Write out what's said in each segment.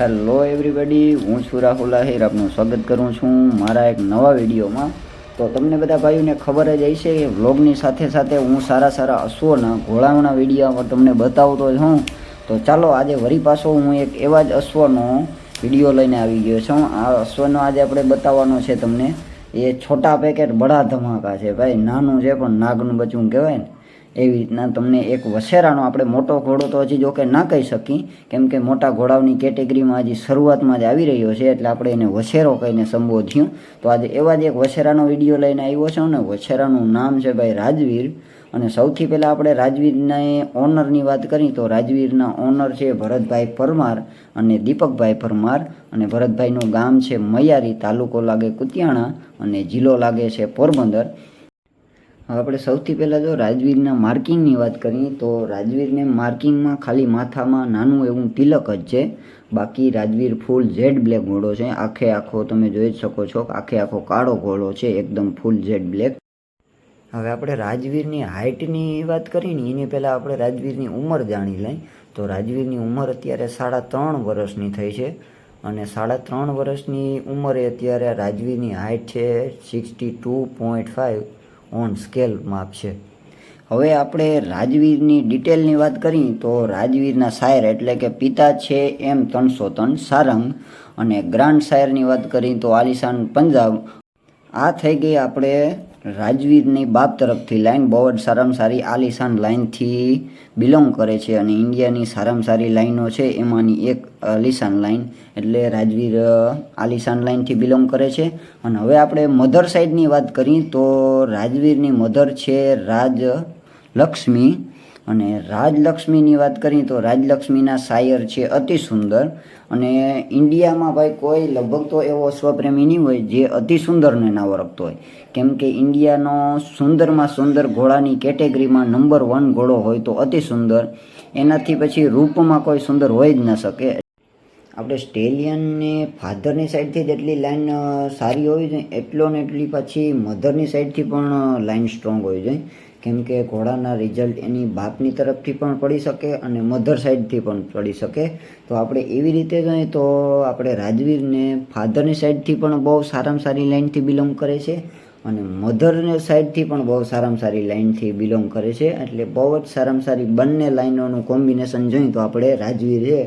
Hello everybody, હું છું રાહુલ આહિર. આપનું સ્વાગત કરું છું મારા એક નવા વિડીયોમાં. તો તમને બધા ભાઈઓને ખબર જ હશે કે વ્લોગની સાથે સાથે હું સારા અશ્વના ઘોડાઓના વિડીયો તમને બતાવતો જ હું. તો ચાલો આજે વળી પાછો હું એક એવા જ અશ્વનો વિડીયો લઈને આવી ગયો છું. આ અશ્વનો આજે આપણે બતાવવાનો છે તમને. એ છોટા પેકેટ બડા ધમાકા છે ભાઈ. નાનું છે પણ નાગનું બચ્ચું કહેવાય ને એવી રીતના તમને એક વછેરાનો, આપણે મોટો ઘોડો તો હજી જો કે ના કહી શકી, કેમ કે મોટા ઘોડાઓની કેટેગરીમાં હજી શરૂઆતમાં જ આવી રહ્યો છે, એટલે આપણે એને વછેરો કહીને સંબોધ્યું. તો આજે એવા જ એક વછેરાનો વિડીયો લઈને આવ્યો છે ને. વછેરાનું નામ છે ભાઈ રાજવીર. અને સૌથી પહેલાં આપણે રાજવીરના ઓનરની વાત કરી તો રાજવીરના ઓનર છે ભરતભાઈ પરમાર અને દીપકભાઈ પરમાર. અને ભરતભાઈનું ગામ છે મૈયારી, તાલુકો લાગે કુતિયાણા અને જિલ્લો લાગે છે પોરબંદર. હવે આપણે સૌથી પહેલાં જો રાજવીરના માર્કિંગની વાત કરીએ તો રાજવીરને માર્કિંગમાં ખાલી માથામાં નાનું એવું તિલક જ છે. બાકી રાજવીર ફૂલ ઝેડ બ્લેક ઘોડો છે. આખો તમે જોઈ જ શકો છો, આખો કાળો ઘોડો છે, એકદમ ફૂલ ઝેડ બ્લેક. હવે આપણે રાજવીરની હાઇટની વાત કરીને એની પહેલાં આપણે રાજવીરની ઉંમર જાણી લઈ. તો રાજવીરની ઉંમર અત્યારે 3.5 વર્ષની થઈ છે. અને 3.5 વર્ષની ઉંમરે અત્યારે રાજવીરની હાઇટ છે 62.5 ઓન સ્કેલ માપ છે. હવે આપણે રાજવીરની ડિટેલની વાત કરીએ તો રાજવીરના શાયર એટલે કે પિતા છે M303 સારંગ. અને ગ્રાન્ડ શાયરની વાત કરીએ તો આલિશાન પંજાબ. આ થઈ ગઈ આપણે રાજવીરની બાપ તરફથી લાઈન. બહુ જ સારામાં સારી આલિશાન લાઈનથી બિલોંગ કરે છે અને ઇન્ડિયાની સારામાં સારી લાઈનો છે એમાંની એક આલિશાન લાઈન, એટલે રાજવીર આલિશાન લાઈનથી બિલોંગ કરે છે. અને હવે આપણે મધર સાઈડની વાત કરીએ તો રાજવીરની મધર છે રાજલક્ષ્મી. અને રાજલક્ષ્મીની વાત કરીએ તો રાજલક્ષ્મીના શાયર છે અતિ સુંદર. અને ઇન્ડિયામાં ભાઈ કોઈ લગભગ તો એવો સ્વપ્રેમી નહીં હોય જે અતિ સુંદરને ના ઓળખતો હોય, કેમ કે ઇન્ડિયાનો સુંદરમાં સુંદર ઘોડાની કેટેગરીમાં નંબર 1 ઘોડો હોય તો અતિ સુંદર. એનાથી પછી રૂપમાં કોઈ સુંદર હોય જ ન શકે. આપણે સ્ટેલિયનને ફાધરની સાઈડથી જેટલી લાઈન સારી હોવી જોઈએ એટલો ને એટલી પછી મધરની સાઈડથી પણ લાઈન સ્ટ્રોંગ હોવી જોઈએ, કેમ કે ઘોડાના રિઝલ્ટ એની બાપની તરફથી પણ પડી શકે અને મધર સાઈડથી પણ પડી શકે. તો આપણે એવી રીતે જોઈએ તો આપણે રાજવીરને ફાધરની સાઈડથી પણ બહુ સારામાં સારી લાઈનથી બિલોંગ કરે છે અને મધરની સાઈડથી પણ બહુ સારામાં સારી લાઈનથી બિલોંગ કરે છે. એટલે બહુ જ સારામાં સારી બંને લાઈનોનું કોમ્બિનેશન જોઈએ તો આપણે રાજવીર છે.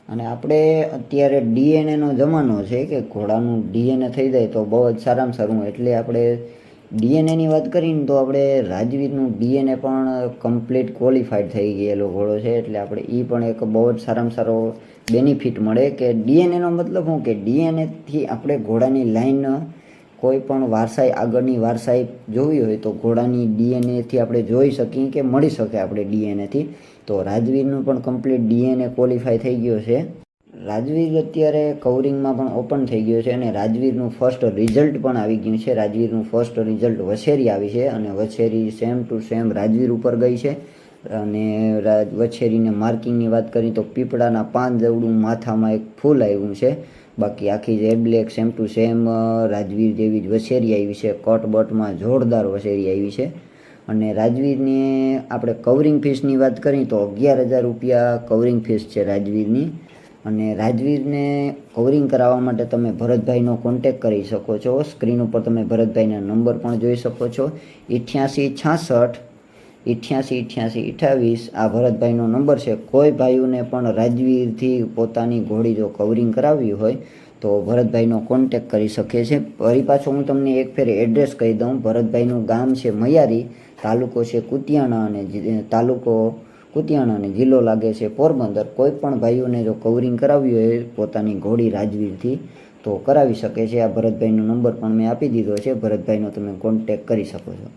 અને આપણે અત્યારે ડીએનએનો જમાનો છે કે ઘોડાનું ડીએનએ થઈ જાય તો બહુ જ સારામાં સારું. એટલે આપણે ડીએનએની વાત કરીને તો આપણે રાજવીરનું ડીએનએ પણ કમ્પ્લીટ ક્વોલિફાઈડ થઈ ગયેલો ઘોડો છે. એટલે આપણે એ પણ એક બહુ જ સારામાં સારો બેનિફિટ મળે કે ડીએનએનો મતલબ શું કે ડીએનએથી આપણે ઘોડાની લાઈન કોઈ પણ વારસાઈ, આગળની વારસાઈ જોવી હોય તો ઘોડાની ડીએનએથી આપણે જોઈ શકીએ કે મળી શકે આપણે ડીએનએથી. તો રાજવીરનું પણ કમ્પ્લીટ ડીએનએ ક્વોલિફાય થઈ ગયો છે. રાજવીર અત્યારે કવરિંગમાં પણ ઓપન થઈ ગયો છે અને રાજવીરનું ફર્સ્ટ રિઝલ્ટ પણ આવી ગયું છે. રાજવીરનું ફર્સ્ટ રિઝલ્ટ વછેરી આવી છે અને વછેરી સેમ ટુ સેમ રાજવીર ઉપર ગઈ છે. અને વછેરીને માર્કિંગની વાત કરીએ તો પીપળાના પાન જેવડું માથામાં એક ફૂલ આવ્યું છે. બાકી આખી જે black same to same Rajveer જેવી જ વછેરી આવી છે. કટ બટમાં જોરદાર વછેરી આવી છે. અને રાજવીરની આપણે કવરિંગ ફીસની વાત કરીએ તો 11,000 રૂપિયા કવરિંગ ફીસ છે રાજવીરની. અને રાજવીરને કવરિંગ કરાવવા માટે તમે ભરતભાઈનો કોન્ટેક કરી શકો છો. સ્ક્રીન ઉપર તમે ભરતભાઈના નંબર પણ જોઈ શકો છો. 8866 88 28 આ ભરતભાઈનો નંબર છે. કોઈ ભાઈઓને પણ રાજવીરથી પોતાની ઘોડી જો કવરિંગ કરાવવી હોય તો ભરતભાઈનો કોન્ટેક કરી શકે છે. ફરી પાછો હું તમને એક ફેર એડ્રેસ કહી દઉં. ભરતભાઈનું ગામ છે મૈયારી, તાલુકો છે કુતિયાણા અને જિલ્લો લાગે છે પોરબંદર. કોઈ પણ ભાઈઓને જો કવરિંગ કરાવવી હોય પોતાની ઘોડી રાજવીરથી તો કરાવી શકે છે. આ ભરતભાઈનો નંબર પણ મેં આપી દીધો છે. ભરતભાઈનો તમે કોન્ટેક કરી શકો છો.